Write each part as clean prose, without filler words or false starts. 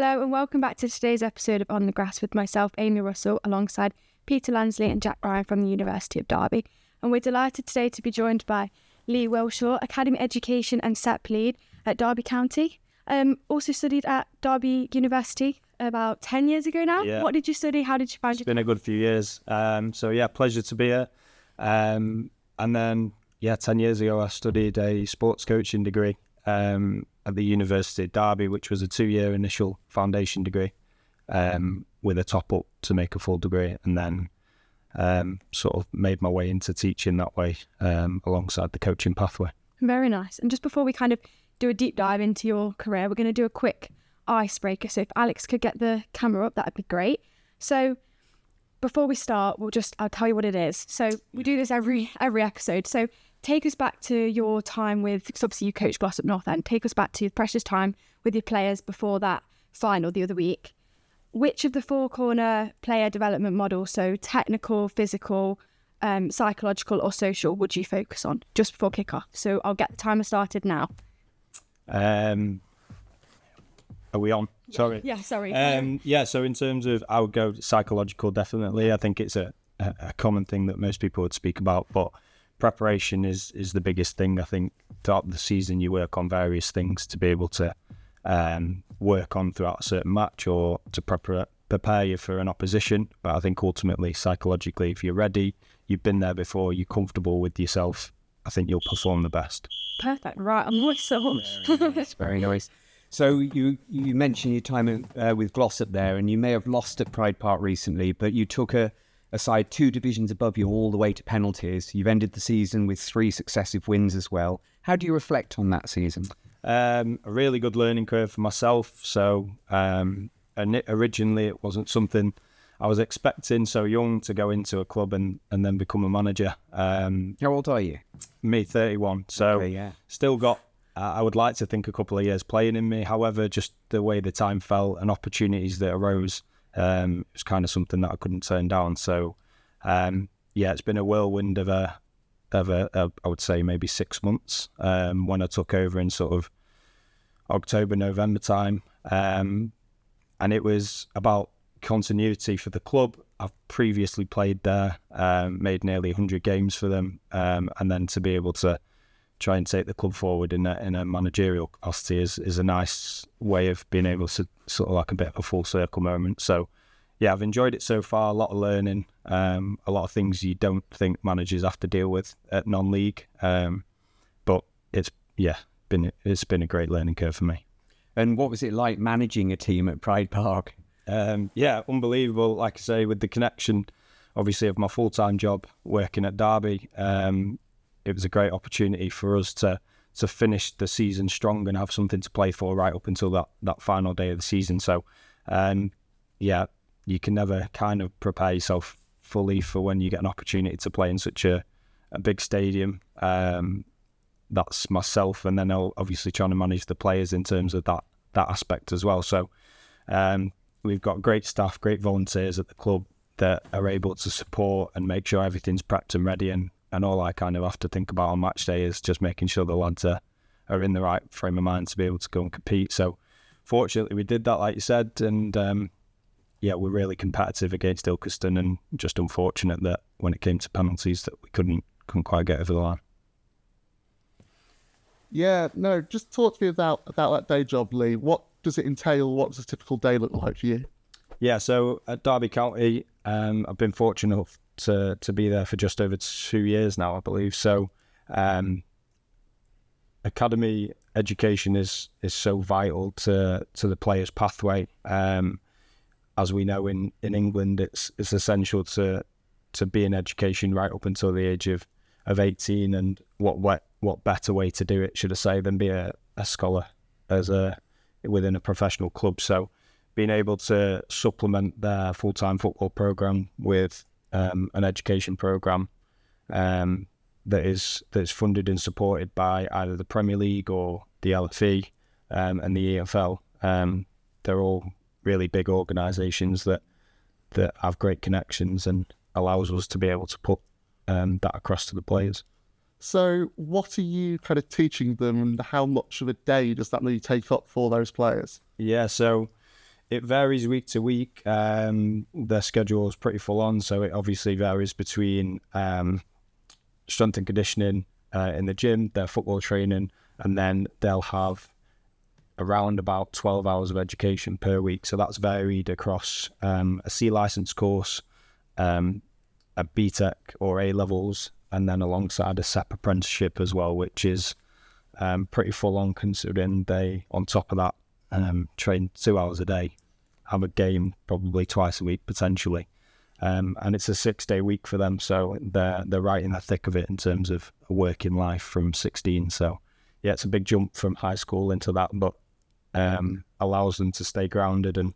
Hello and welcome back to today's episode of On the Grass with myself, Amy Russell, alongside Peter Lansley and Jack Bryan from the University of Derby. And we're delighted today to be joined by Lee Wilshaw, Academy Education and SEP Lead at Derby County. Also studied at Derby University about 10 years ago now. Yeah. What did you study? How did you find it? It's been a good few years. Pleasure to be here. And then, 10 years ago, I studied a sports coaching degree at the University of Derby, which was a 2-year initial foundation degree with a top-up to make a full degree, and then sort of made my way into teaching that way alongside the coaching pathway. Very nice. And just before we kind of do a deep dive into your career, we're going to do a quick icebreaker. So if Alex could get the camera up, that'd be great. So before we start, I'll tell you what it is. So we do this every episode. So take us back to your time because obviously you coached Glossop North End. Take us back to your precious time with your players before that final the other week. Which of the 4-corner player development models, so technical, physical, psychological or social, would you focus on just before kick-off? So I'll get the timer started now. Are we on? Sorry. Yeah, sorry. So in terms of, I would go psychological, definitely. I think it's a common thing that most people would speak about, but preparation is the biggest thing. I think throughout the season you work on various things to be able to work on throughout a certain match or to prepare you for an opposition. But I think ultimately, psychologically, if you're ready, you've been there before, you're comfortable with yourself, I think you'll perform the best. Perfect. Right, I'm always so That's very nice. So you mentioned your time with Glossop there, and you may have lost at Pride Park recently, but you took a side 2 divisions above you all the way to penalties. You've ended the season with 3 successive wins as well. How do you reflect on that season? A really good learning curve for myself. So originally it wasn't something I was expecting so young to go into a club and then become a manager. How old are you? Me, 31. So okay, yeah. Still got, I would like to think, a couple of years playing in me. However, just the way the time fell and opportunities that arose, it was kind of something that I couldn't turn down. So, it's been a whirlwind of I would say maybe 6 months when I took over in sort of October, November time. And it was about continuity for the club. I've previously played there, made nearly 100 games for them, and then to be able to try and take the club forward in a managerial capacity is a nice way of being able to sort of like a bit of a full circle moment. So yeah, I've enjoyed it so far, a lot of learning, a lot of things you don't think managers have to deal with at non-league, but it's been a great learning curve for me. And what was it like managing a team at Pride Park? Unbelievable. Like I say, with the connection obviously of my full-time job working at Derby, it was a great opportunity for us to finish the season strong and have something to play for right up until that final day of the season. So, you can never kind of prepare yourself fully for when you get an opportunity to play in such a big stadium. That's myself, and then obviously trying to manage the players in terms of that aspect as well. So, we've got great staff, great volunteers at the club that are able to support and make sure everything's prepped and ready, and all I kind of have to think about on match day is just making sure the lads are in the right frame of mind to be able to go and compete. So fortunately we did that, like you said, and we're really competitive against Ilkeston, and just unfortunate that when it came to penalties that we couldn't quite get over the line. Yeah, no, just talk to me about that day job, Lee. What does it entail? What does a typical day look like for you? Yeah, so at Derby County, I've been fortunate to be there for just over 2 years now, I believe. So academy education is so vital to the player's pathway. As we know in England, it's essential to be in education right up until the age of 18, and what better way to do it, should I say, than be a scholar within a professional club. So being able to supplement their full-time football program with an education program that is funded and supported by either the Premier League or the LFE and the EFL. They're all really big organisations that have great connections and allows us to be able to put that across to the players. So what are you kind of teaching them, and how much of a day does that really take up for those players? Yeah, so It varies week to week. Their schedule is pretty full on, so it obviously varies between strength and conditioning in the gym, their football training, and then they'll have around about 12 hours of education per week. So that's varied across a C licence course, a BTEC or A levels, and then alongside a SEP apprenticeship as well, which is pretty full on, considering they, on top of that, train 2 hours a day, have a game probably twice a week potentially, and it's a 6-day week for them, so they're right in the thick of it in terms of a working life from 16. So yeah, it's a big jump from high school into that, but allows them to stay grounded and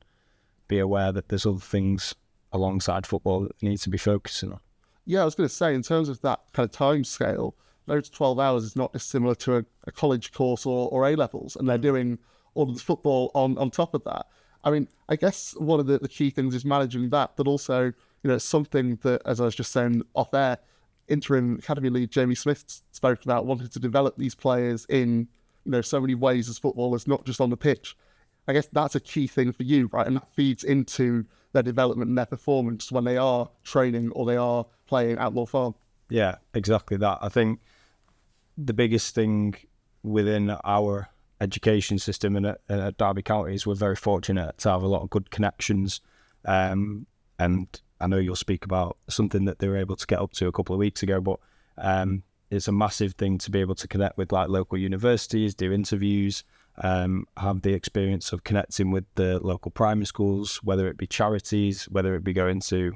be aware that there's other things alongside football that they need to be focusing on. Yeah, I was going to say, in terms of that kind of time scale, those 12 hours is not dissimilar to a college course or A levels, and they're doing all of the football on top of that. I mean, I guess one of the key things is managing that, but also, you know, it's something that, as I was just saying off air, interim academy lead Jamie Smith spoke about, wanting to develop these players in, you know, so many ways as footballers, not just on the pitch. I guess that's a key thing for you, right? And that feeds into their development and their performance when they are training or they are playing Outlaw Farm. Yeah, exactly that. I think the biggest thing within our education system at Derby County is we're very fortunate to have a lot of good connections. And I know you'll speak about something that they were able to get up to a couple of weeks ago, but it's a massive thing to be able to connect with like local universities, do interviews, have the experience of connecting with the local primary schools, whether it be charities, whether it be going to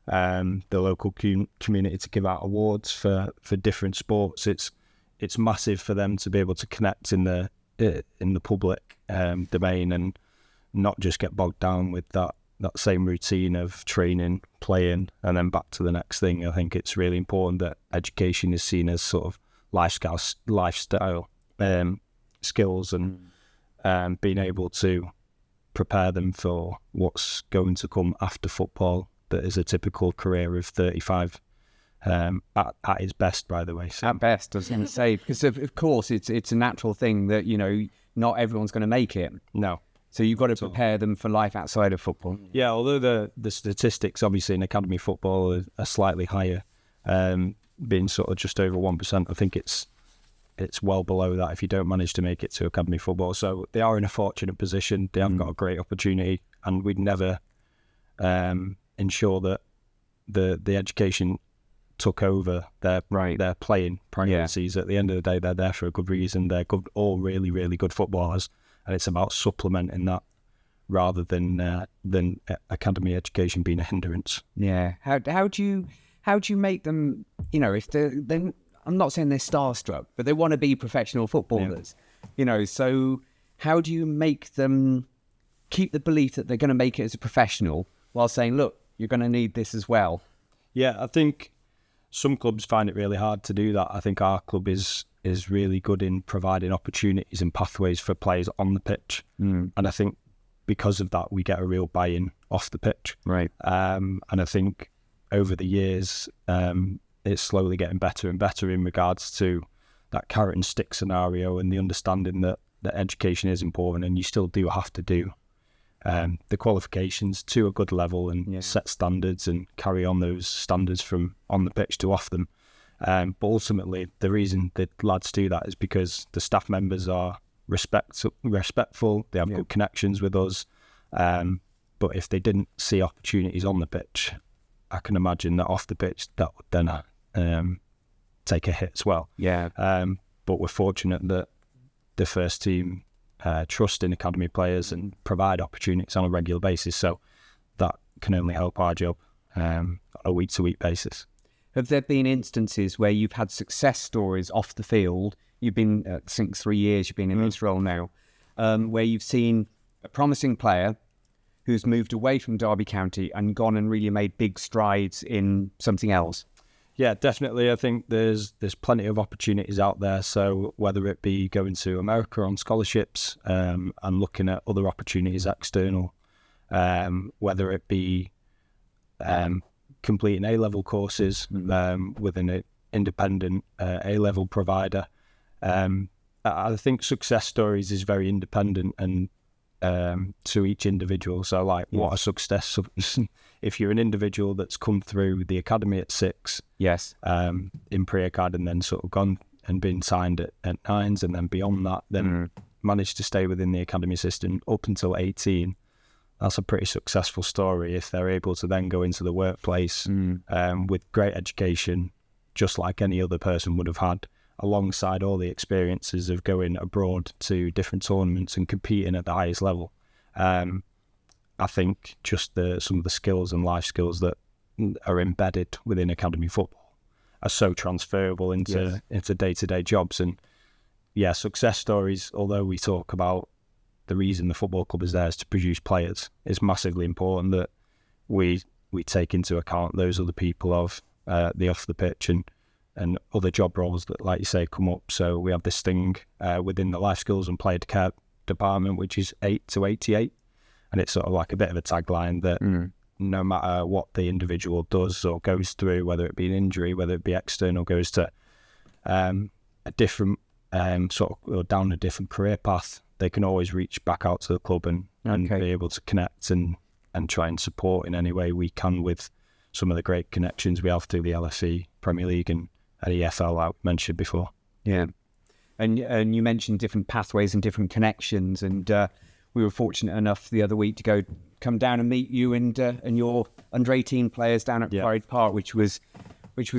the local community to give out awards for different sports. It's massive for them to be able to connect in the public domain and not just get bogged down with that same routine of training, playing, and then back to the next thing. I think it's really important that education is seen as sort of lifestyle skills and being able to prepare them for what's going to come after football. That is a typical career of 35 at its best, by the way. So. At best, I was going to say, because of course it's a natural thing that, you know, not everyone's going to make it. No. So you've got to prepare them for life outside of football. Yeah, although the statistics obviously in academy football are slightly higher, being sort of just over 1%. I think it's well below that if you don't manage to make it to academy football. So they are in a fortunate position. They have got a great opportunity, and we'd never ensure that the education took over their playing priorities. At the end of the day, they're there for a good reason. They're good, all really, really good footballers, and it's about supplementing that rather than academy education being a hindrance. Yeah. How do you make them? You know, if they're I'm not saying they're starstruck, but they want to be professional footballers. Yeah. You know, so how do you make them keep the belief that they're going to make it as a professional while saying, look, you're going to need this as well? Yeah, I think some clubs find it really hard to do that. I think our club is really good in providing opportunities and pathways for players on the pitch. And I think because of that, we get a real buy-in off the pitch. Right. And I think over the years, it's slowly getting better and better in regards to that carrot and stick scenario and the understanding that education is important, and you still do have to do the qualifications to a good level and set standards and carry on those standards from on the pitch to off them. But ultimately, the reason that lads do that is because the staff members are respectful, they have good connections with us. But if they didn't see opportunities on the pitch, I can imagine that off the pitch, that would then take a hit as well. Yeah. But we're fortunate that the first team trust in academy players and provide opportunities on a regular basis. So that can only help our job on a week-to-week basis. Have there been instances where you've had success stories off the field? You've been, I think 3 years you've been in this role now, where you've seen a promising player who's moved away from Derby County and gone and really made big strides in something else? Yeah, definitely. I think there's plenty of opportunities out there. So whether it be going to America on scholarships and looking at other opportunities external, whether it be completing A-level courses within an independent A-level provider. I think success stories is very independent, and to each individual. So like what a success if you're an individual that's come through the academy at 6, in pre-acad, and then sort of gone and been signed at 9s, and then beyond that, then managed to stay within the academy system up until 18. That's a pretty successful story if they're able to then go into the workplace with great education, just like any other person would have had, alongside all the experiences of going abroad to different tournaments and competing at the highest level. I think just some of the skills and life skills that are embedded within academy football are so transferable into day-to-day jobs. And success stories, although we talk about the reason the football club is there is to produce players, it's massively important that we take into account those other people of the off the pitch and other job roles that, like you say, come up. So we have this thing within the life skills and player care department, which is 8 to 88. And it's sort of like a bit of a tagline that no matter what the individual does or goes through, whether it be an injury, whether it be external, goes to a different or down a different career path, they can always reach back out to the club and be able to connect and try and support in any way we can with some of the great connections we have through the LFE, Premier League and EFL I mentioned before. Yeah. And you mentioned different pathways and different connections, and we were fortunate enough the other week to come down and meet you and your under 18 players down at Pride Park, which was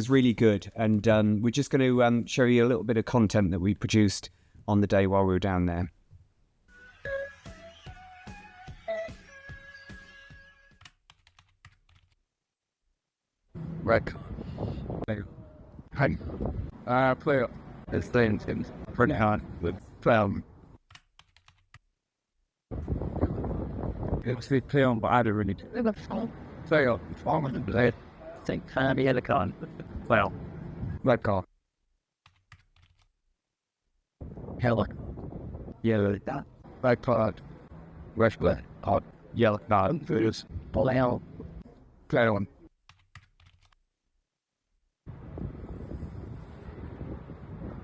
really good. And we're just going to show you a little bit of content that we produced on the day while we were down there. Right. Hey. Player. It's things pretty hard with it's the play on, but I don't really play on. I'm going to play it. Think the other card. Well, red card. Yellow. Yellow. Red card. Red card. Yellow card. First. Play on. Play on.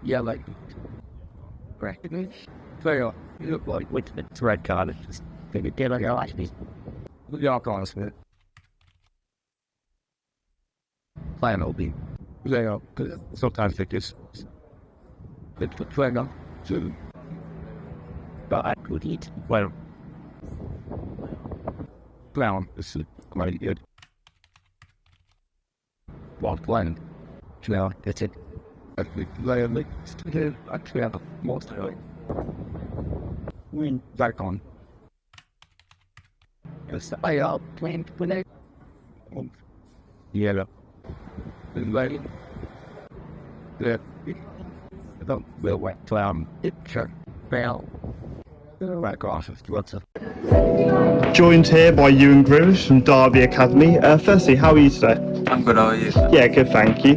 Yellow. Correct. Play on. You look like with the red card. It's just maybe get on your life. Your cards, man. Plan will be. Play on. Sometimes they just. It's playing on. So. But I could eat. Well. Play on. This is quite good. One plan. Now, that's it. Actually, I have most of it. Win back on. Yes, I are playing with it. Yellow. Like, the will wet clown. Picture. Bell. Back off. What's up? Joined here by Ewan Grimmage from Derby Academy. Firstly, how are you today? I'm good, how are you? Yeah, good, thank you.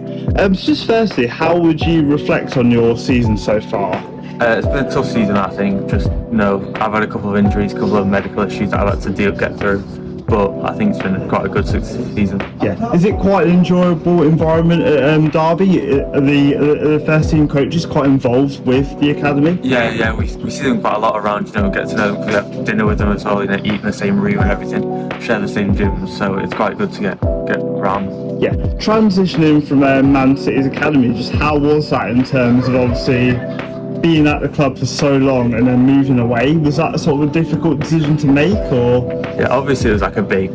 Just firstly, how would you reflect on your season so far? It's been a tough season, I think. Just, I've had a couple of injuries, a couple of medical issues that I've had to get through. But I think it's been quite a good season. Yeah. Is it quite an enjoyable environment at Derby? Are the first team coaches quite involved with the academy? Yeah, we see them quite a lot around, get to know them. We have dinner with them as well, eat in the same room and everything, share the same gym, so it's quite good to get around. Yeah, transitioning from Man City's academy, just how was that in terms of obviously being at the club for so long and then moving away? Was that sort of a difficult decision to make, or? Yeah, obviously it was like a big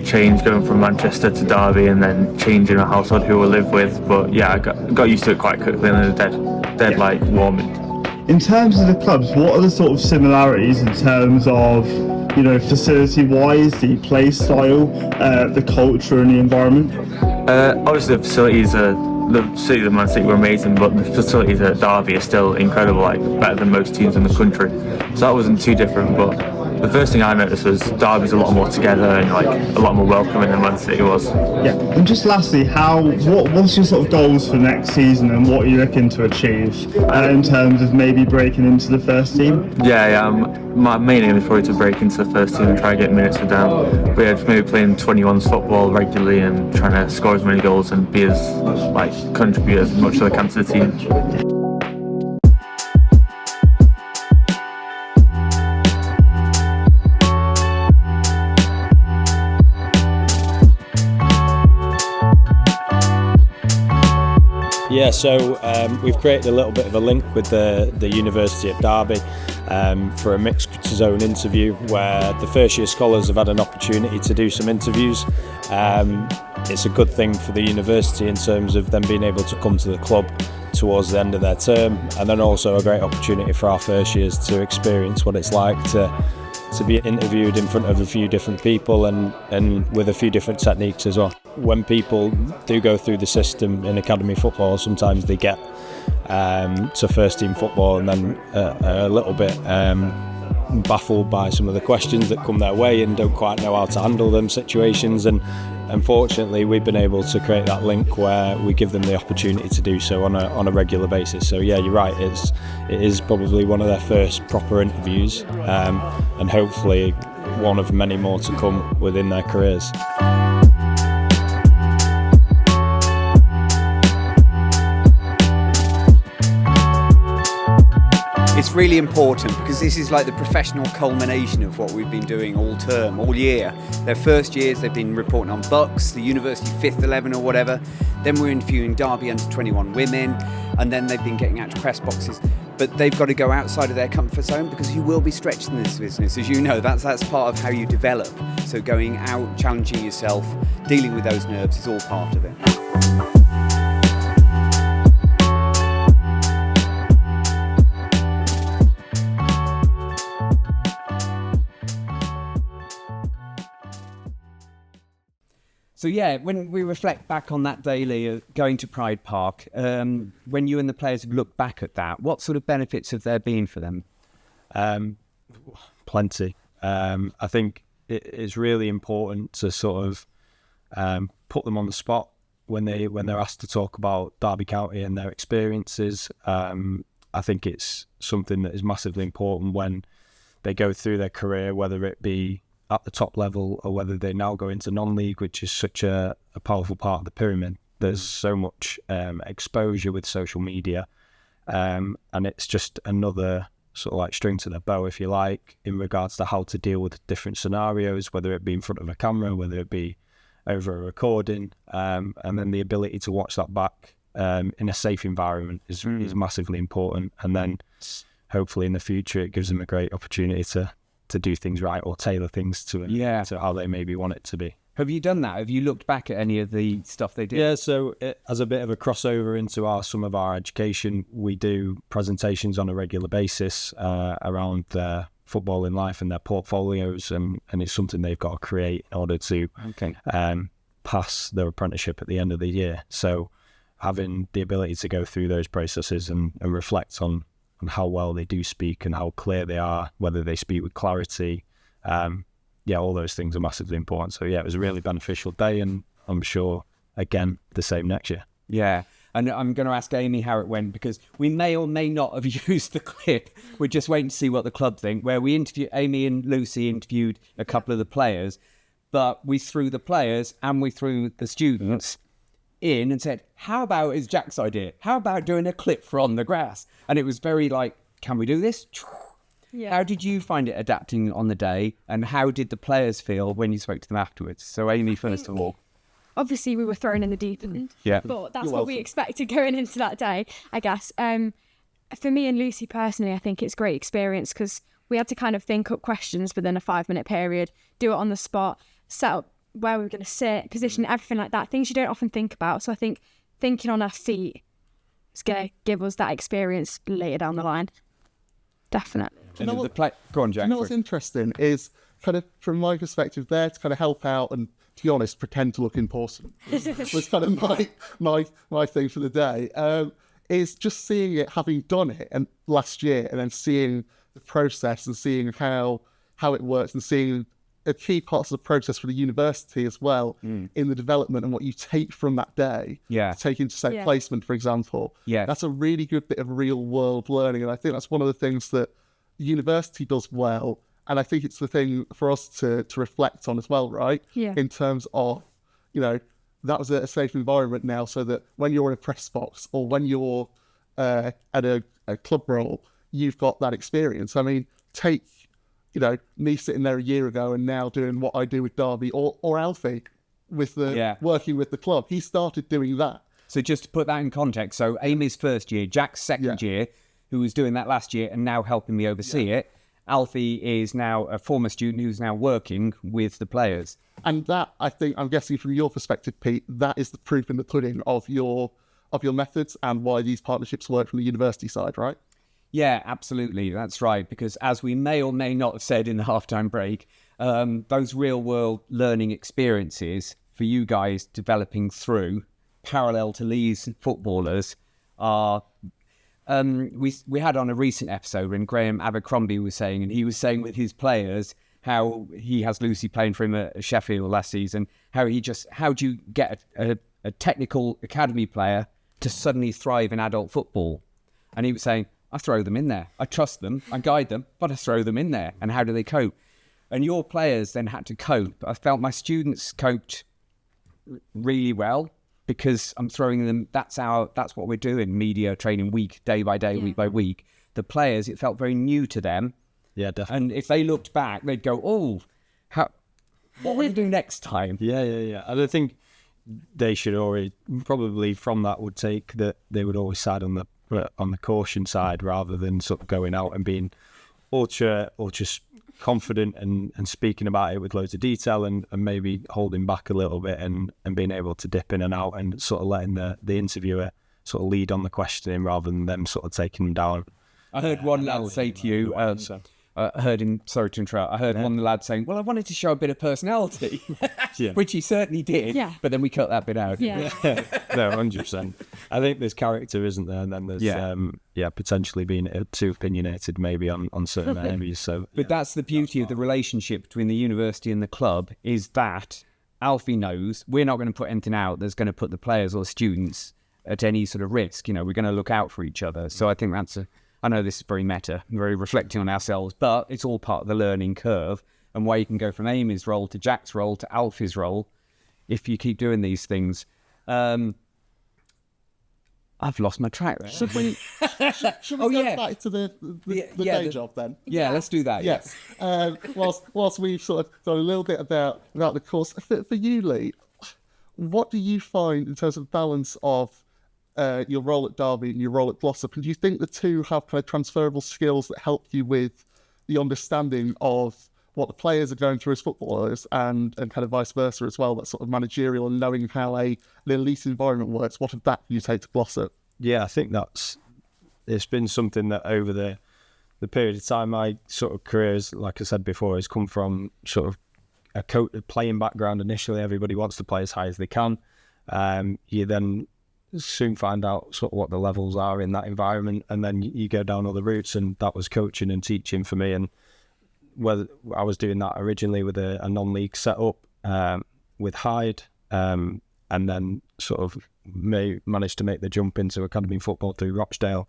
change going from Manchester to Derby and then changing a household who we live with. But yeah, I got used to it quite quickly and dead like warming. In terms of the clubs, what are the sort of similarities in terms of, facility-wise, the play style, the culture and the environment? Obviously the facilities of Man City were amazing, but the facilities at Derby are still incredible, like better than most teams in the country. So that wasn't too different, but the first thing I noticed was Derby's a lot more together and like a lot more welcoming than Man City was. Yeah, and just lastly, what's your sort of goals for next season and what are you looking to achieve in terms of maybe breaking into the first team? Yeah. My main aim is probably to break into the first team and try to get minutes with them. But yeah, just maybe playing 21s football regularly and trying to score as many goals and be contribute as much as I can to the team. Yeah, so we've created a little bit of a link with the University of Derby for a mixed zone interview where the first year scholars have had an opportunity to do some interviews. It's a good thing for the university in terms of them being able to come to the club towards the end of their term, and then also a great opportunity for our first years to experience what it's like to be interviewed in front of a few different people and with a few different techniques as well. When people do go through the system in academy football, sometimes they get to first team football and then a little bit baffled by some of the questions that come their way and don't quite know how to handle them situations, and unfortunately we've been able to create that link where we give them the opportunity to do so on a regular basis. So yeah, you're right, it is probably one of their first proper interviews, and hopefully one of many more to come within their careers. It's really important because this is like the professional culmination of what we've been doing all term, all year. Their first years they've been reporting on Bucks, the University 5th 11 or whatever. Then we're interviewing Derby under 21 women, and then they've been getting out to press boxes. But they've got to go outside of their comfort zone because you will be stretched in this business, as you know. That's part of how you develop. So going out, challenging yourself, dealing with those nerves is all part of it. So yeah, when we reflect back on that day, Lee, going to Pride Park, when you and the players have looked back at that, what sort of benefits have there been for them? Plenty. I think it's really important to sort of put them on the spot when they're asked to talk about Derby County and their experiences. I think it's something that is massively important when they go through their career, whether it be at the top level or whether they now go into non-league, which is such a powerful part of the pyramid. There's so much exposure with social media, and it's just another sort of like string to their bow, if you like, in regards to how to deal with different scenarios, whether it be in front of a camera, whether it be over a recording, and then the ability to watch that back in a safe environment is massively important. And then hopefully in the future it gives them a great opportunity to do things right or tailor things to how they maybe want it to be. Have you done that? Have you looked back at any of the stuff they did? Yeah, so as a bit of a crossover into some of our education, we do presentations on a regular basis around their footballing life and their portfolios, and it's something they've got to create in order to pass their apprenticeship at the end of the year. So having the ability to go through those processes and reflect on how well they do speak and how clear they are, whether they speak with clarity, all those things are massively important. So yeah, it was a really beneficial day, and I'm sure again the same next year. Yeah, and I'm going to ask Amy how it went, because we may or may not have used the clip. We're just waiting to see what the club think, where Amy and Lucy interviewed a couple of the players, but we threw the players and we threw the students in and said, how about, it's Jack's idea, how about doing a clip for On the Grass? And it was very like, can we do this? Yeah. How did you find it adapting on the day, and how did the players feel when you spoke to them afterwards? So Amy, first of all. Obviously we were thrown in the deep end, but that's what we expected going into that day, I guess. For me and Lucy personally, I think it's a great experience because we had to kind of think up questions within a 5-minute period, do it on the spot, set up where we were going to sit, position, everything like that, things you don't often think about. So I think thinking on our feet is going to give us that experience later down the line. Definitely. And go on, Jack. You know what's interesting is kind of from my perspective there to kind of help out and, to be honest, pretend to look important was kind of my thing for the day, is just seeing it, having done it and last year, and then seeing the process and seeing how it works, and seeing a key parts of the process for the university as well in the development and what you take from that day. Take into, say, placement, for example. That's a really good bit of real world learning, and I think that's one of the things that the university does well, and I think it's the thing for us to reflect on as well, right? In terms of, that was a safe environment now, so that when you're in a press box or when you're at a club role, you've got that experience. I mean, take me sitting there a year ago and now doing what I do with Derby, or Alfie with the working with the club. He started doing that So just to put that in context, so Amy's first year, Jack's second year, who was doing that last year and now helping me oversee it. Alfie is now a former student who's now working with the players. And that, I think, I'm guessing from your perspective, Pete, that is the proof in the pudding of your methods and why these partnerships work from the university side, right? Yeah, absolutely. That's right. Because as we may or may not have said in the halftime break, those real world learning experiences for you guys developing through parallel to Lee's footballers are... we had on a recent episode when Graham Abercrombie was saying, and he was saying with his players how he has Lucy playing for him at Sheffield last season, how do you get a technical academy player to suddenly thrive in adult football? And he was saying, I throw them in there. I trust them, I guide them, but I throw them in there. And how do they cope? And your players then had to cope. I felt my students coped really well, because I'm throwing them, that's what we're doing, media training week, day by day, week by week. The players, it felt very new to them. Yeah, definitely. And if they looked back, they'd go, what will we do next time? Yeah. And I think they should already, probably from that would take that they would always side on the caution side rather than sort of going out and being ultra confident and speaking about it with loads of detail and maybe holding back a little bit and being able to dip in and out and sort of letting the interviewer sort of lead on the questioning rather than them sort of taking them down. I heard one lad say to you, I heard him, sorry to interrupt, I heard one of the lads saying, well, I wanted to show a bit of personality, which he certainly did, but then we cut that bit out. No, 100%. I think there's character, isn't there? And then there's, potentially being too opinionated maybe on certain areas. So, but that's the beauty of the relationship between the university and the club, is that Alfie knows we're not going to put anything out that's going to put the players or students at any sort of risk. We're going to look out for each other. So I think I know this is very meta, very reflecting on ourselves, but it's all part of the learning curve and where you can go from Amy's role to Jack's role to Alfie's role if you keep doing these things. I've lost my track there. Should we go back to the day job then? Yeah, let's do that. Yes. Whilst we've sort of done a little bit about the course, for you, Lee, what do you find in terms of balance of your role at Derby and your role at Glossop? And do you think the two have kind of transferable skills that help you with the understanding of what the players are going through as footballers and kind of vice versa as well, that sort of managerial and knowing how an elite environment works? What of that do you take to Glossop? Yeah, I think it's been something that over the period of time, my sort of careers, like I said before, has come from sort of a playing background initially. Everybody wants to play as high as they can. You then soon find out sort of what the levels are in that environment, and then you go down other routes, and that was coaching and teaching for me. And whether I was doing that originally with a non-league setup with Hyde, and then sort of managed to make the jump into academy football through Rochdale,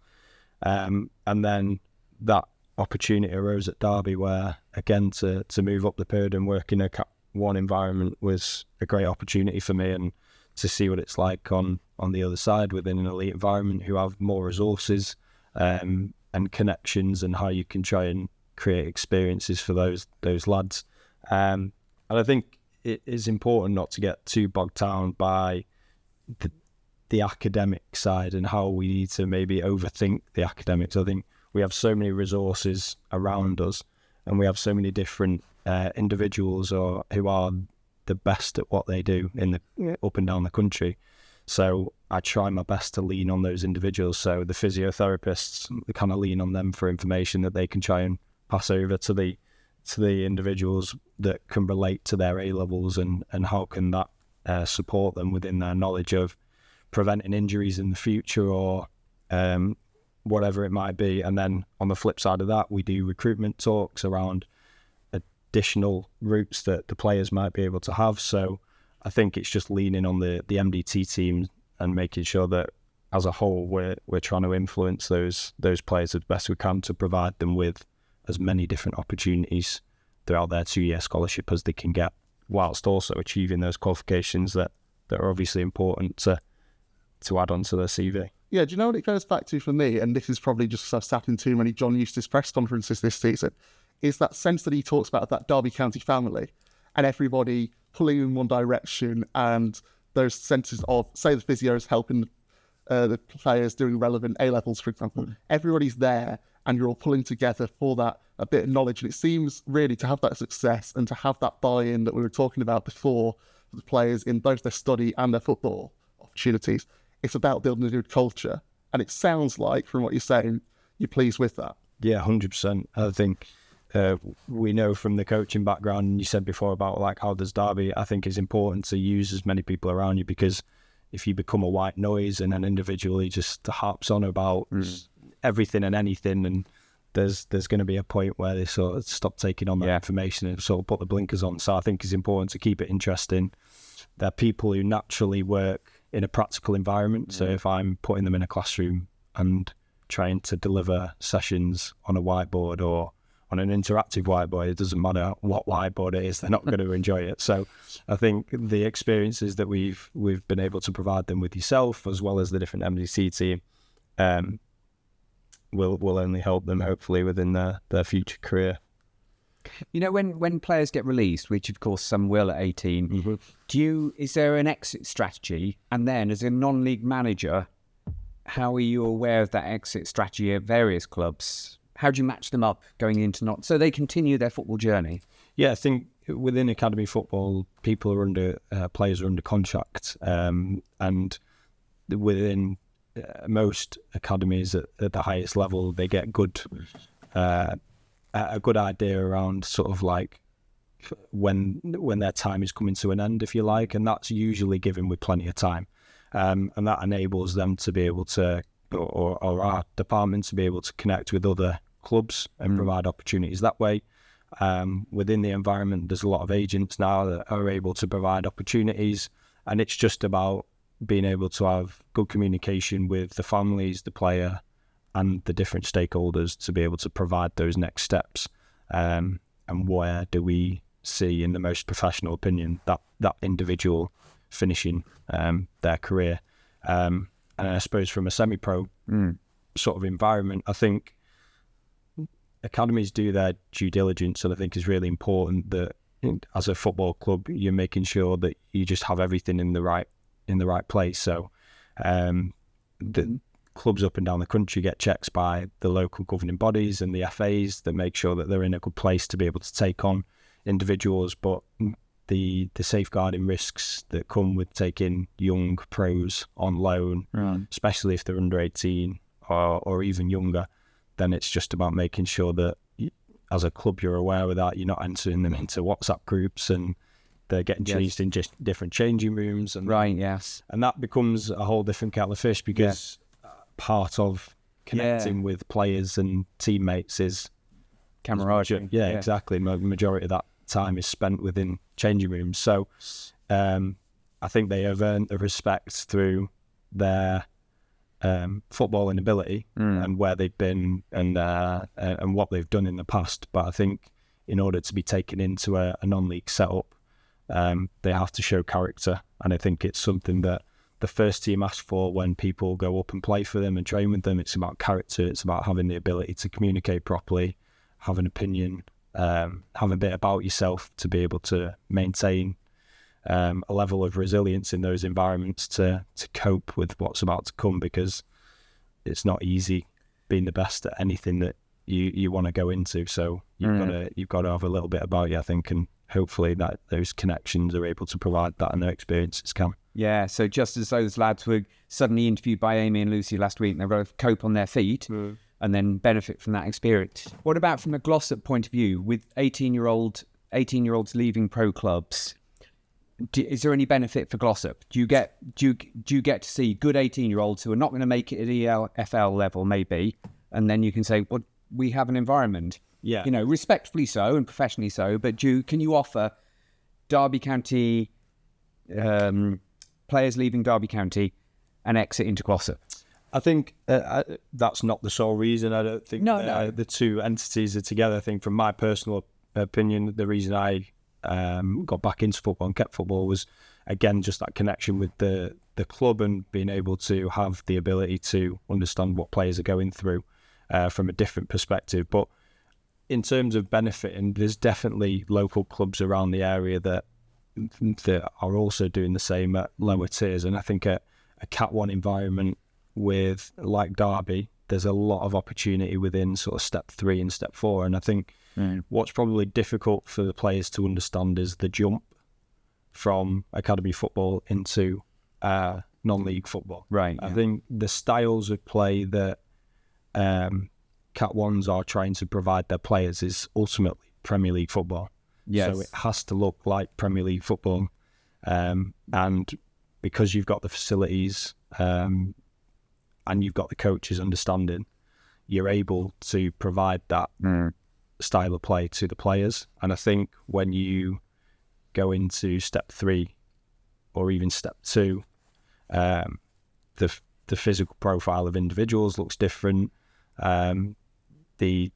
and then that opportunity arose at Derby, where again to move up the pyramid and work in a Cat 1 environment was a great opportunity for me, and to see what it's like on the other side within an elite environment who have more resources and connections, and how you can try and create experiences for those lads. And I think it is important not to get too bogged down by the academic side and how we need to maybe overthink the academics. I think we have so many resources around us, and we have so many different individuals who are the best at what they do up and down the country. So I try my best to lean on those individuals. So the physiotherapists, kind of lean on them for information that they can try and pass over to the individuals that can relate to their A-levels, and how can that support them within their knowledge of preventing injuries in the future or whatever it might be. And then on the flip side of that, we do recruitment talks around additional routes that the players might be able to have. So I think it's just leaning on the MDT team and making sure that as a whole we're trying to influence those players as best we can to provide them with as many different opportunities throughout their 2-year scholarship as they can get, whilst also achieving those qualifications that are obviously important to add on to their CV. Yeah, do you know what it goes back to for me, and this is probably just because I've sat in too many John Eustace press conferences this season, is that sense that he talks about that Derby County family and everybody pulling in one direction and those senses of, say, the physios helping the players doing relevant A-levels, for example. Everybody's there, and you're all pulling together for that a bit of knowledge. And it seems really to have that success and to have that buy-in that we were talking about before for the players in both their study and their football opportunities. It's about building a good culture. And it sounds like, from what you're saying, you're pleased with that. Yeah, 100%. I think we know from the coaching background, and you said before about like how there's Derby, I think it's important to use as many people around you, because if you become a white noise and an individual who just harps on about everything and anything, and there's going to be a point where they sort of stop taking on that information and sort of put the blinkers on. So I think it's important to keep it interesting. They're people who naturally work in a practical environment. So if I'm putting them in a classroom and trying to deliver sessions on a whiteboard or on an interactive whiteboard, it doesn't matter what whiteboard it is, they're not going to enjoy it. So I think the experiences that we've been able to provide them with yourself, as well as the different MDC team, will only help them hopefully within their future career. You know, when players get released, which of course some will at 18, is there an exit strategy? And then as a non-league manager, how are you aware of that exit strategy at various clubs? How do you match them up going into so they continue their football journey? Yeah, I think within academy football, people are players are under contract, and within most academies at the highest level, they get a good idea around sort of like when their time is coming to an end, if you like, and that's usually given with plenty of time, and that enables them to be able to, or our department to be able to connect with other clubs and provide opportunities that way. Within the environment, there's a lot of agents now that are able to provide opportunities, and it's just about being able to have good communication with the families, the player, and the different stakeholders to be able to provide those next steps. And where do we see, in the most professional opinion, that individual finishing their career? And I suppose from a semi-pro sort of environment, I think academies do their due diligence, and I think it's really important that as a football club, you're making sure that you just have everything in the right place. So the clubs up and down the country get checks by the local governing bodies and the FAs that make sure that they're in a good place to be able to take on individuals, but the safeguarding risks that come with taking young pros on loan, especially if they're under 18 or even younger, then it's just about making sure that as a club you're aware of that. You're not entering them into WhatsApp groups and they're getting changed in just different changing rooms. And and that becomes a whole different kettle of fish, because part of connecting with players and teammates is camaraderie. Exactly. The majority of that time is spent within changing rooms. So I think they have earned the respect through their footballing ability and where they've been and what they've done in the past. But I think in order to be taken into a non-league setup, they have to show character, and I think it's something that the first team asks for when people go up and play for them and train with them. It's about character. It's about having the ability to communicate properly, have an opinion, have a bit about yourself to be able to maintain a level of resilience in those environments to cope with what's about to come, because it's not easy being the best at anything that you want to go into. So you've got to have a little bit about you, I think, and hopefully that those connections are able to provide that, and their experiences can. Yeah, so just as those lads were suddenly interviewed by Amy and Lucy last week, and they've got to cope on their feet and then benefit from that experience. What about from a Glossop point of view, with 18-year-olds leaving pro clubs? Is there any benefit for Glossop? Do you get to see good 18-year-olds who are not going to make it at EFL level, maybe, and then you can say, well, we have an environment, respectfully so and professionally so, but can you offer Derby County players leaving Derby County an exit into Glossop? I think that's not the sole reason. I don't think the two entities are together. I think from my personal opinion, the reason I got back into football and kept football was, again, just that connection with the club and being able to have the ability to understand what players are going through from a different perspective. But in terms of benefiting, there's definitely local clubs around the area that that are also doing the same at lower tiers. And I think a Cat 1 environment with, like Derby, there's a lot of opportunity within sort of step 3 and step 4. And I think what's probably difficult for the players to understand is the jump from academy football into non-league football. Right. I think the styles of play that Cat 1s are trying to provide their players is ultimately Premier League football. Yes. So it has to look like Premier League football. And because you've got the facilities and you've got the coaches understanding, you're able to provide that style of play to the players. And I think when you go into step 3 or even step 2, the physical profile of individuals looks different. The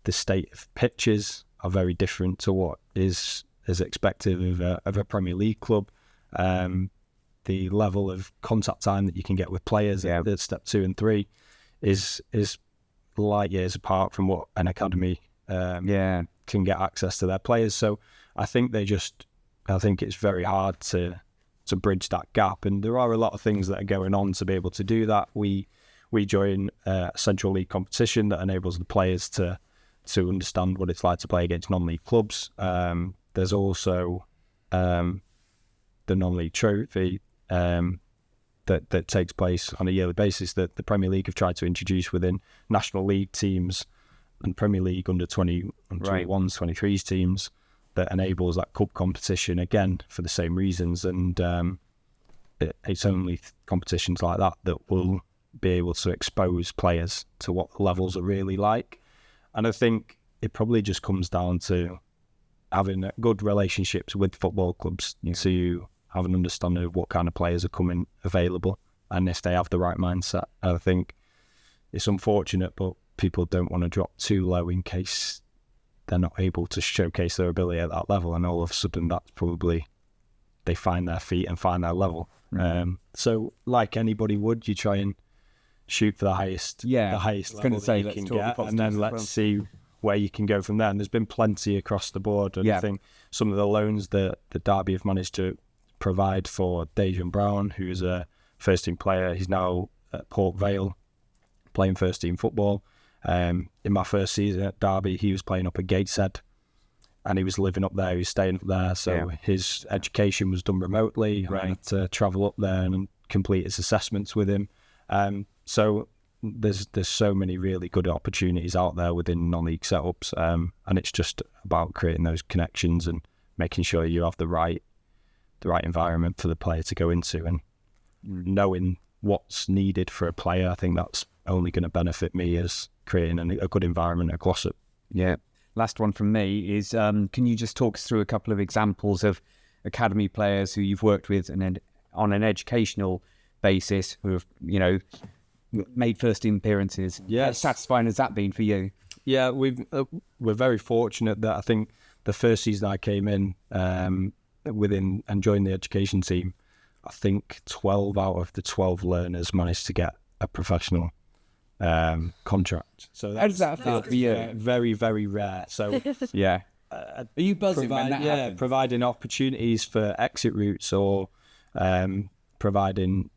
state of pitches are very different to what is expected of a Premier League club. The level of contact time that you can get with players at step 2 and 3 is light years apart from what an academy can get access to their players. So I think it's very hard to bridge that gap, and there are a lot of things that are going on to be able to do that. We join a Central League competition that enables the players to understand what it's like to play against non-league clubs. There's also the non-league trophy that takes place on a yearly basis that the Premier League have tried to introduce within National League teams and Premier League under 20, under 21s, 23s teams, that enables that cup competition again for the same reasons. And it's only competitions like that that will be able to expose players to what the levels are really like. And I think it probably just comes down to having good relationships with football clubs to have an understanding of what kind of players are coming available and if they have the right mindset. I think it's unfortunate, but people don't want to drop too low in case they're not able to showcase their ability at that level, and all of a sudden that's probably they find their feet and find their level. So like anybody would, you try and shoot for the highest level that you can get, and then let's see where you can go from there. And there's been plenty across the board, and I think some of the loans that the Derby have managed to provide for Dejan Brown, who's a first team player, he's now at Port Vale playing first team football. In my first season at Derby, he was playing up at Gateshead, and he was living up there, he was staying up there, so his education was done remotely. I had to travel up there and complete his assessments with him. So there's so many really good opportunities out there within non-league setups, and it's just about creating those connections and making sure you have the right environment for the player to go into, and knowing what's needed for a player. I think that's only going to benefit me as creating a good environment at Glossop. Yeah. Last one from me is, can you just talk us through a couple of examples of academy players who you've worked with and on an educational basis who have, made first team appearances? Yes. How satisfying has that been for you? Yeah, we're very fortunate that I think the first season I came in within and joined the education team, I think 12 out of the 12 learners managed to get a professional contract. So how does that feel for you? Very, very rare. So are you buzzing when that happens? Providing opportunities for exit routes or providing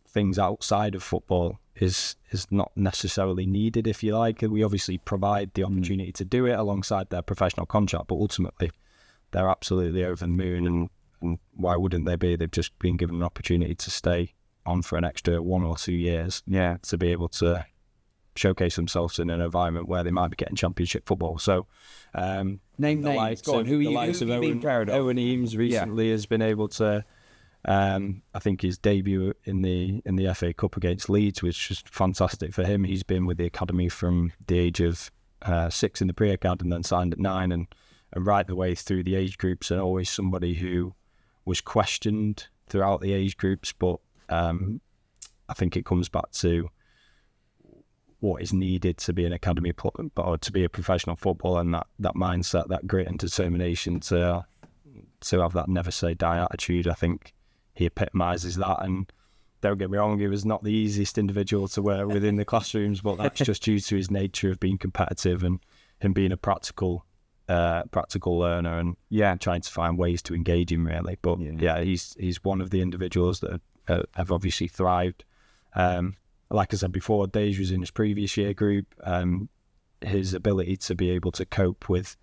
things outside of football is not necessarily needed, if you like. We obviously provide the opportunity to do it alongside their professional contract, but ultimately they're absolutely over the moon, and why wouldn't they be? They've just been given an opportunity to stay on for an extra 1 or 2 years to be able to showcase themselves in an environment where they might be getting championship football. So name names. Go on. Who are you being proud of? Owen Eames recently has been able to I think his debut in the FA Cup against Leeds was just fantastic for him. He's been with the academy from the age of 6 in the pre-acad and then signed at 9 and right the way through the age groups, and always somebody who was questioned throughout the age groups, but I think it comes back to what is needed to be an academy or to be a professional footballer, and that mindset, that grit and determination to have that never say die attitude. I think he epitomises that, and don't get me wrong, he was not the easiest individual to work within the classrooms, but that's just due to his nature of being competitive and him being a practical practical learner, and trying to find ways to engage him really. But he's one of the individuals that have obviously thrived. Like I said before, Deja was in his previous year group. His ability to be able to cope with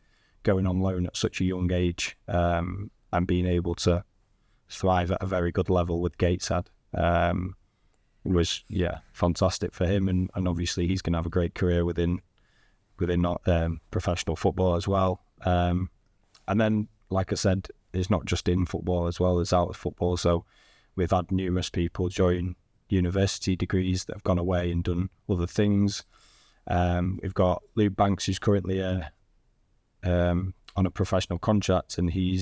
going on loan at such a young age, and being able to thrive at a very good level with Gateshead, was fantastic for him, and obviously he's going to have a great career within professional football as well. And then, like I said, it's not just in football as well as out of football. So we've had numerous people join university degrees that have gone away and done other things. We've got Luke Banks, who's currently on a professional contract, and he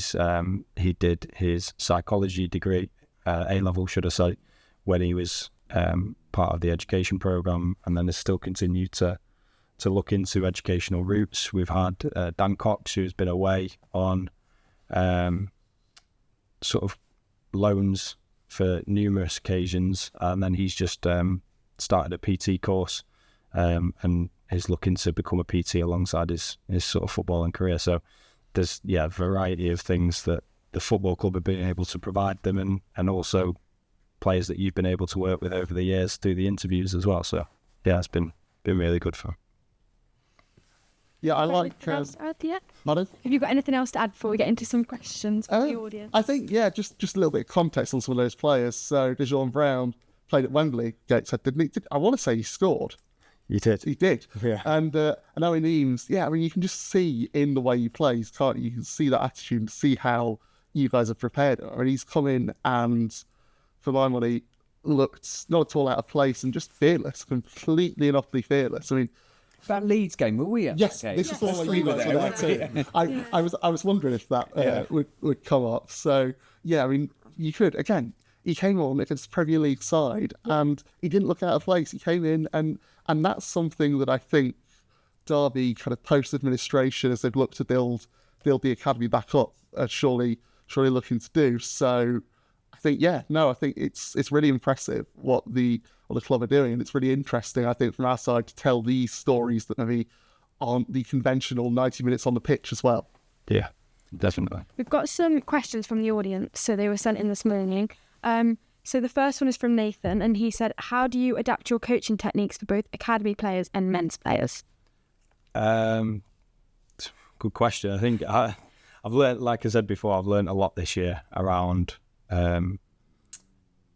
did his psychology degree, A-level should I say, when he was part of the education programme, and then has still continued to look into educational routes. We've had Dan Cox, who's been away on sort of loans for numerous occasions, and then he's just started a PT course, and is looking to become a PT alongside his sort of footballing career. So there's a variety of things that the football club have been able to provide them, and also players that you've been able to work with over the years through the interviews as well. So it's been really good for him. Yeah, I like. Pardon? Pardon? Have you got anything else to add before we get into some questions from the audience? I think, just a little bit of context on some of those players. So, Dejan Brown played at Wembley, Gateshead, didn't he? I want to say he scored. He did. He did. Yeah. And Owen Eames, you can just see in the way he plays, can't you? You can see that attitude and see how you guys have prepared him. I mean, he's come in and, for my money, looked not at all out of place and just fearless, completely and utterly fearless. I mean, that Leeds game, were we at? Yes, this is all you guys were there too. I was wondering if that would come up. So I mean, you could again. He came on against the Premier League side, and he didn't look out of place. He came in, and that's something that I think Derby kind of post administration, as they've looked to build the academy back up, surely looking to do. So I think I think it's really impressive what the club are doing, and it's really interesting, I think, from our side to tell these stories that maybe aren't the conventional 90 minutes on the pitch as well. Yeah, definitely. We've got some questions from the audience, so they were sent in this morning. So the first one is from Nathan, and he said, how do you adapt your coaching techniques for both academy players and men's players? Good question. I think I've learned, like I said before, I've learned a lot this year around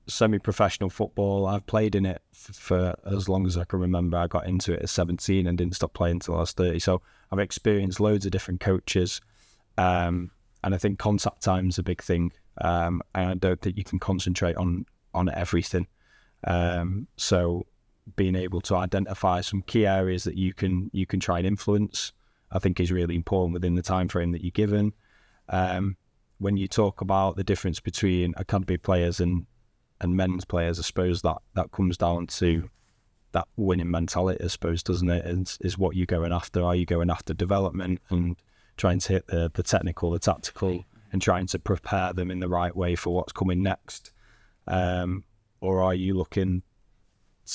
semi-professional football. I've played in it for as long as I can remember. I got into it at 17 and didn't stop playing until I was 30. So I've experienced loads of different coaches, and I think contact time is a big thing. And I don't think you can concentrate on everything. So being able to identify some key areas that you can try and influence, I think is really important within the time frame that you're given. When you talk about the difference between academy players and men's players, I suppose that comes down to that winning mentality, I suppose, doesn't it? Is what you're going after. Are you going after development and trying to hit the technical, the tactical, and trying to prepare them in the right way for what's coming next? Or are you looking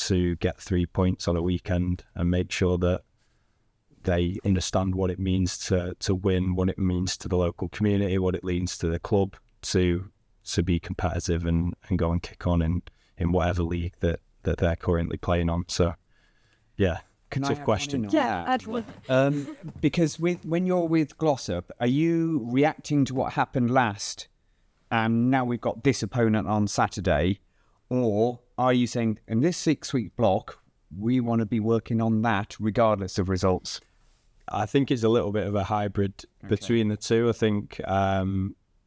to get 3 points on a weekend and make sure that they understand what it means to win, what it means to the local community, what it means to the club to be competitive and go and kick on in whatever league that they're currently playing on? So, tough question. Add one. Because when you're with Glossop, are you reacting to what happened last, and now we've got this opponent on Saturday, or are you saying in this 6-week block we want to be working on that regardless of results? I think it's a little bit of a hybrid between the two. I think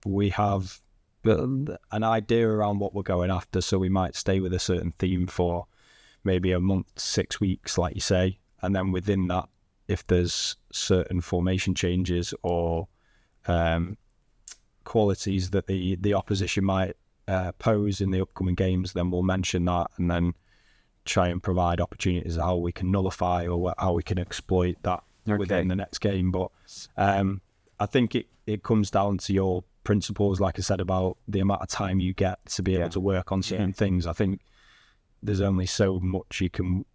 we have an idea around what we're going after, so we might stay with a certain theme for maybe a month, 6 weeks, like you say, and then within that, if there's certain formation changes or qualities that the opposition might pose in the upcoming games, then we'll mention that and then try and provide opportunities how we can nullify or how we can exploit that within the next game. But I think it comes down to your principles, like I said, about the amount of time you get to be able to work on certain things. I think there's only so much you can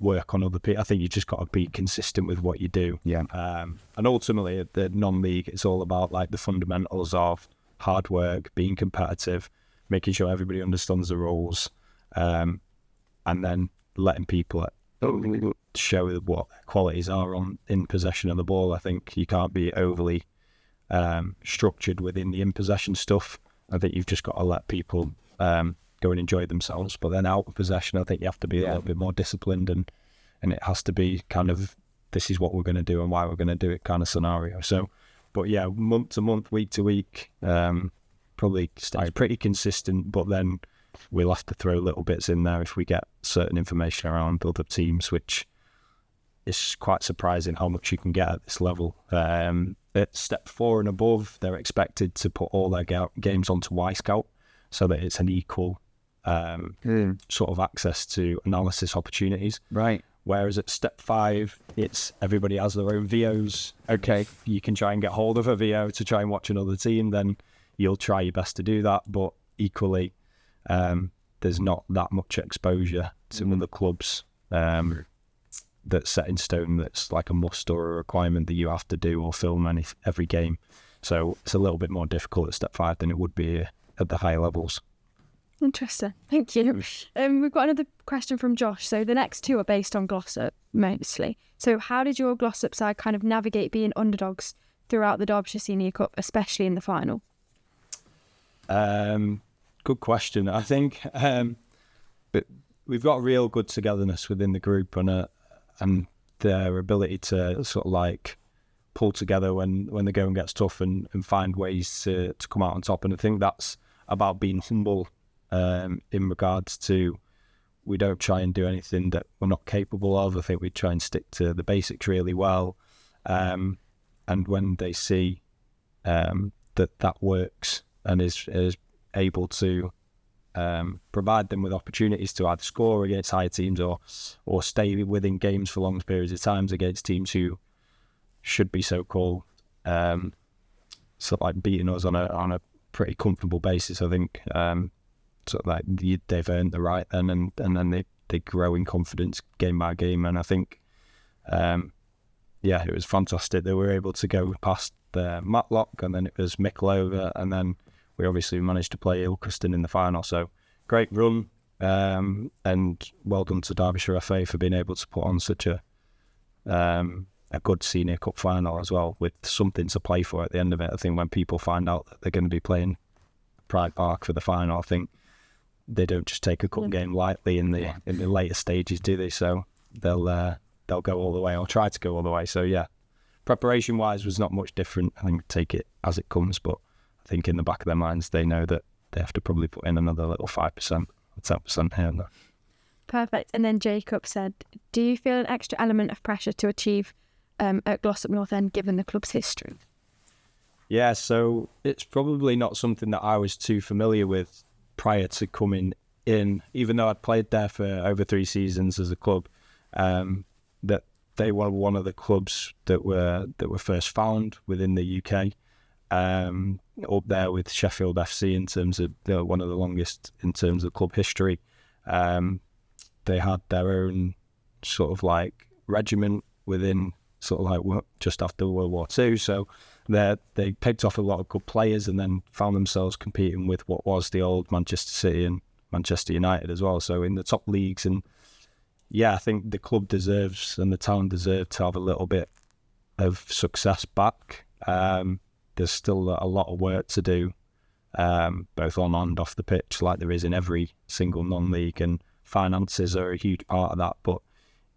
work on other people. I think you just got to be consistent with what you do. Yeah. And ultimately, at the non-league, it's all about like the fundamentals of hard work, being competitive, making sure everybody understands the rules, and then letting people show what qualities are in possession of the ball. I think you can't be overly structured within the in-possession stuff. I think you've just got to let people go and enjoy themselves. But then out of possession, I think you have to be a little bit more disciplined, and it has to be kind of, this is what we're going to do and why we're going to do it kind of scenario. So, but yeah, month to month, week to week, probably stays pretty consistent, but then we'll have to throw little bits in there if we get certain information around build-up teams, which is quite surprising how much you can get at this level. At step 4 and above, they're expected to put all their games onto Y-Scout so that it's an equal sort of access to analysis opportunities. Right. Whereas at step 5, it's everybody has their own VOs. Okay. If you can try and get hold of a VO to try and watch another team, then you'll try your best to do that. But equally, there's not that much exposure to other clubs that's set in stone, that's like a must or a requirement that you have to do or film every game. So it's a little bit more difficult at step 5 than it would be at the higher levels. Interesting. Thank you. We've got another question from Josh. So the next 2 are based on Glossop, mostly. So how did your Glossop side kind of navigate being underdogs throughout the Derbyshire Senior Cup, especially in the final? Good question. I think but we've got real good togetherness within the group, and their ability to sort of like pull together when the going gets tough and find ways to come out on top. And I think that's about being humble in regards to, we don't try and do anything that we're not capable of. I think we try and stick to the basics really well. And when they see that works and is able to provide them with opportunities to either score against higher teams or stay within games for long periods of times against teams who should be so-called sort of like beating us on a pretty comfortable basis. I think sort of like they've earned the right then, and then they grow in confidence game by game. And I think it was fantastic that we were able to go past the Matlock, and then it was Mickleover, and then we obviously managed to play Ilkeston in the final. So great run, and well done to Derbyshire FA for being able to put on such a good Senior Cup final as well, with something to play for at the end of it. I think when people find out that they're going to be playing Pride Park for the final, I think they don't just take a cup game lightly in the later stages, do they? So they'll go all the way, or try to go all the way. So yeah, preparation wise was not much different. I think take it as it comes, but I think in the back of their minds they know that they have to probably put in another little 5% or 10% here and there. Perfect. And then Jacob said, do you feel an extra element of pressure to achieve at Glossop North End given the club's history? Yeah, so it's probably not something that I was too familiar with prior to coming in, even though I'd played there for over 3 seasons as a club. That they were one of the clubs that were first found within the UK, up there with Sheffield FC in terms of one of the longest in terms of club history. They had their own sort of like regiment within sort of like just after World War II, so they picked off a lot of good players and then found themselves competing with what was the old Manchester City and Manchester United as well, so in the top leagues. And yeah, I think the club deserves and the town deserve to have a little bit of success back. There's still a lot of work to do, both on and off the pitch, like there is in every single non-league, and finances are a huge part of that. But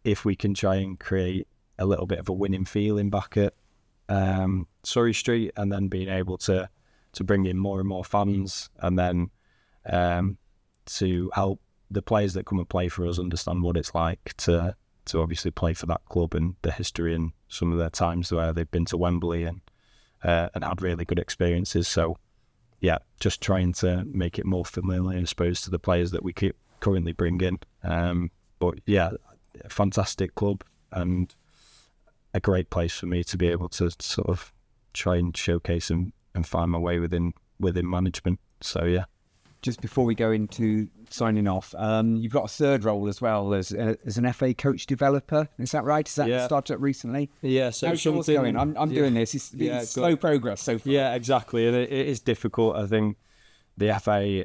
if we can try and create a little bit of a winning feeling back at Surrey Street, and then being able to bring in more and more fans, and then to help the players that come and play for us understand what it's like to obviously play for that club and the history and some of their times where they've been to Wembley and had really good experiences. So yeah, just trying to make it more familiar, I suppose, to the players that we currently bring in. But yeah, a fantastic club and a great place for me to be able to sort of try and showcase and find my way within management. So yeah. just before we go into signing off, you've got a third role as well as an FA coach developer. Is that right? Has that started up recently? Yeah. So how's yours going? I'm doing this. It's been slow progress so far. Yeah, exactly. And it is difficult. I think the FA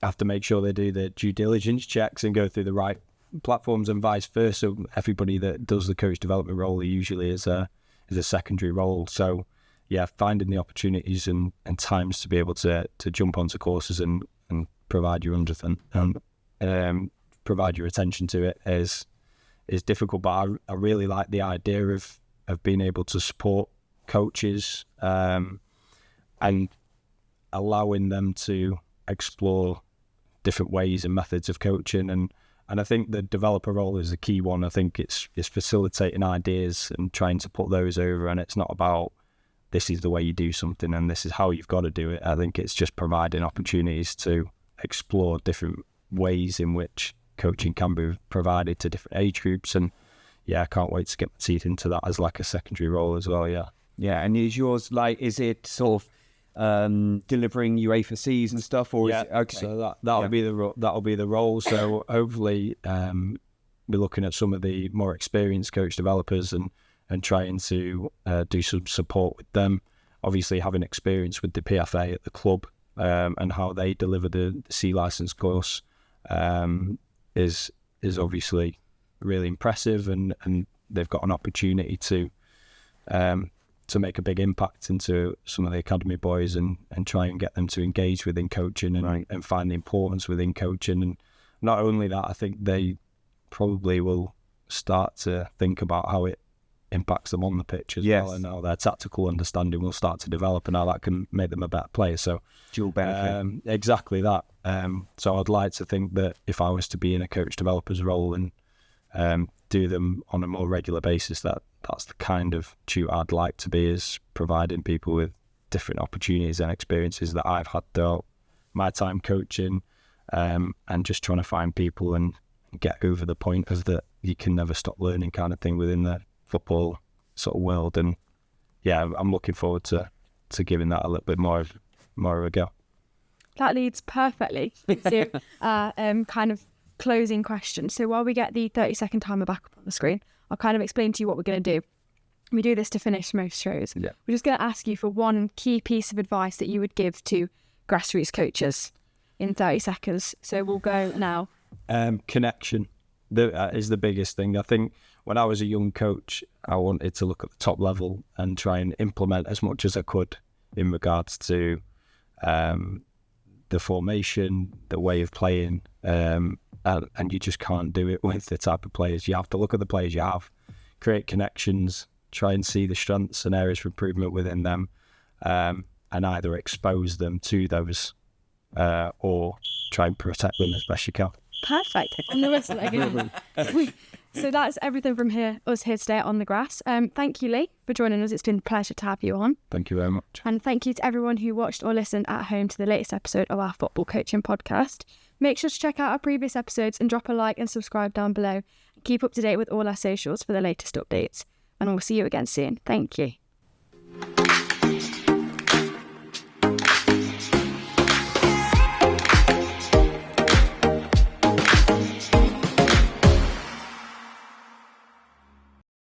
have to make sure they do the due diligence checks and go through the right platforms and vice versa. Everybody that does the coach development role usually is a secondary role. So yeah, finding the opportunities and times to be able to jump onto courses and provide your provide your attention to it is difficult. But I really like the idea of being able to support coaches and allowing them to explore different ways and methods of coaching, and I think the developer role is a key one. I think it's facilitating ideas and trying to put those over, and it's not about this is the way you do something and this is how you've got to do it. I think it's just providing opportunities to explore different ways in which coaching can be provided to different age groups, and I can't wait to get my teeth into that as like a secondary role as well. And is yours is it sort of delivering UEFA Cs and stuff, or is it, okay? So that'll be the role. So hopefully, be looking at some of the more experienced coach developers and trying to do some support with them. Obviously, having experience with the PFA at the club and how they deliver the C license course is obviously really impressive, and they've got an opportunity to make a big impact into some of the academy boys and try and get them to engage within coaching and find the importance within coaching. And not only that, I think they probably will start to think about how it impacts them on the pitch as well, and how their tactical understanding will start to develop and how that can make them a better player. So dual benefit. Exactly that. So I'd like to think that if I was to be in a coach developer's role and do them on a more regular basis, that's the kind of tutor I'd like to be, is providing people with different opportunities and experiences that I've had throughout my time coaching, and just trying to find people and get over the point of that you can never stop learning kind of thing within the football sort of world. And I'm looking forward to giving that a little bit more of a go. That leads perfectly to kind of closing question. So while we get the 30-second timer back up on the screen, I'll kind of explain to you what we're going to do. We do this to finish most shows. We're just going to ask you for one key piece of advice that you would give to grassroots coaches in 30 seconds. So we'll go now. Connection is the biggest thing. I think when I was a young coach, I wanted to look at the top level and try and implement as much as I could in regards to the formation, the way of playing, and you just can't do it with the type of players. You have to look at the players you have, create connections, try and see the strengths and areas for improvement within them, and either expose them to those or try and protect them as best you can. Perfect. And the whistle again. So that's everything from us here today on The Grass. Thank you, Lee, for joining us. It's been a pleasure to have you on. Thank you very much. And thank you to everyone who watched or listened at home to the latest episode of our football coaching podcast. Make sure to check out our previous episodes and drop a like and subscribe down below. Keep up to date with all our socials for the latest updates. And we'll see you again soon. Thank you.